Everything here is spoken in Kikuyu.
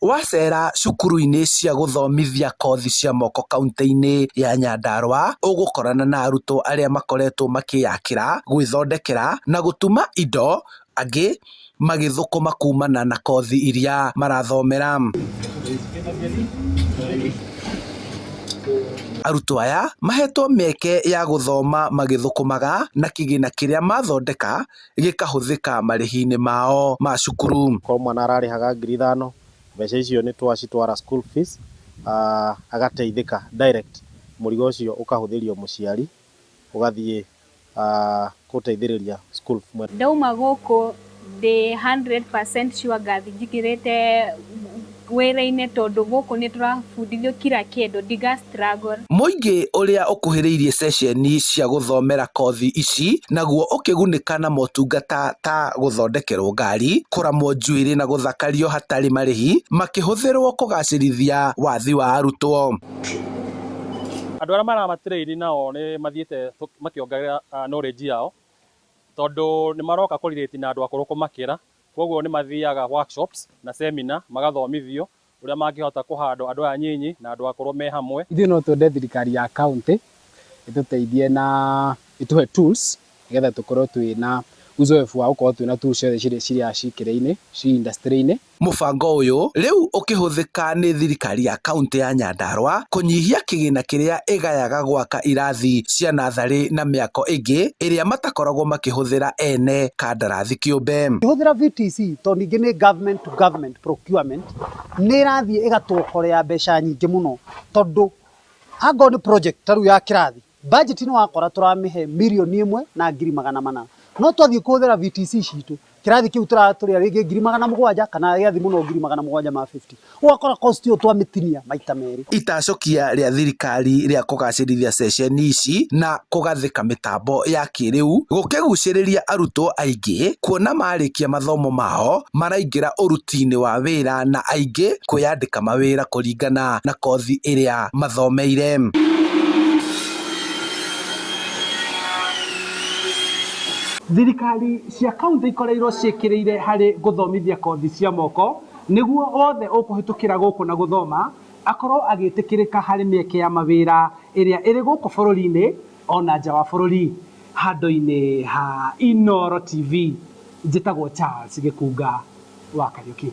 Wacera cukuru-inĩ cia gũthomithia kothi cia moko kaunti-inĩ ya Nyandarua ũgũkorana na arutwo arĩa makoretwo makĩyakĩra, gwĩthondekera na gũtuma indo, angĩ magĩthũkũma kumana na kothi iria marathomera. Arutwo aya mahetwo mĩeke ya gũthoma magĩthũkũmaga na kĩgĩna kĩrĩa mathondeka gĩkahũthĩka marĩhi-inĩ mao ma cukuru. Kwa mwana ararĩhaga 5,000, mbeca icio nĩ twacitwara school fees, agateithĩka direct, mũrigo ũcio ũkahũthĩrio mũciari, ũgathiĩ gũteithĩrĩria school. Ndauma gũkũ ndĩ 100% sure ngathingĩrĩte wĩra-inĩ tondũ gũkũ nĩ tũrabundithio kila kĩndũ, ndiga struggle. Mũingĩ ũrĩa ũkuhĩrĩirie ceceni cia gũthomera kothi ici naguo ũkĩgunĩka na motungata ta gũthondekerwo ngari, kũramwo njuĩrĩ na gũthakario hatarĩ marĩhi, makĩhũthĩrwo kũgacĩrithia wathi wa arutwo. Andũ arĩa maramatirĩiri nao nĩ mathiĩte makĩongerera knowledge yao, tondũ nĩ maroka kũrelate na andũ akũrũ kũmakĩra. Koguo nĩ mathiaga workshops na seminar magathomithio ũrĩa mangĩhota kũhandwo andũ aya nyinyi na andũ akũrũ me hamwe. Ithuĩ no twende thirikari ya county ĩtũteithie na ĩtũhe tools nĩgetha tũkorwo twĩna uzoefu wa gũkorwo twĩna tools ciothe ciria cikĩrĩ-inĩ ci industry-inĩ. Mũbango ũyũ rĩu ũkĩhũthĩka nĩ thirikari ya kaunti ya Nyandarua kũnyihia kĩgĩna kĩrĩa ĩgayaga gwaka irathi cia natharĩ na mĩako ĩngĩ ĩrĩa matakoragwo makĩhũthĩra ene kandarathi kĩũmbe. Kĩhũthĩra VTC tondũ ningĩ nĩ government to government procurement, nĩ ĩrathiĩ ĩgatũokorea mbeca nyingĩ mũno, tondũ angorwo nĩ project ta rĩu ya kĩrathi, budget nĩ wakora tũramĩhe 1,400,000, no twathiĩ kũhũthĩra VTC citũ kĩrathi kĩu tũratũrĩa rĩngĩ 7,000 kana gĩathi mũno 750, ũgakora cost ĩyo twamĩtinia maita merĩ. Itacokia rĩa thirikari rĩa kũgacĩrithia ceceni ici na kũgathĩka mĩtambo ya kĩrĩu gũkĩgucĩrĩria arutwo aingĩ, kuona marĩkia mathomo mao maraingĩra ũruti-inĩ wa wĩra na aingĩ kwĩyandĩka mawĩra kũringana na kothi ĩrĩa mathomeire. Thirikari cia kaunti ikoreirwo ciĩkĩrĩire harĩ gũthomithia kothi cia moko nĩguo wothe ũkũhĩtũkĩra gũkũ na gũthoma akorwo agĩtĩkĩrĩka harĩ mĩeke ya mawĩra ĩrĩa ĩrĩ gũkũ bũrũri-inĩ ona nja wa bũrũri. Handũ-inĩ ha Inooro TV, njĩtagwo Charles Gĩkunga wa Kariũki.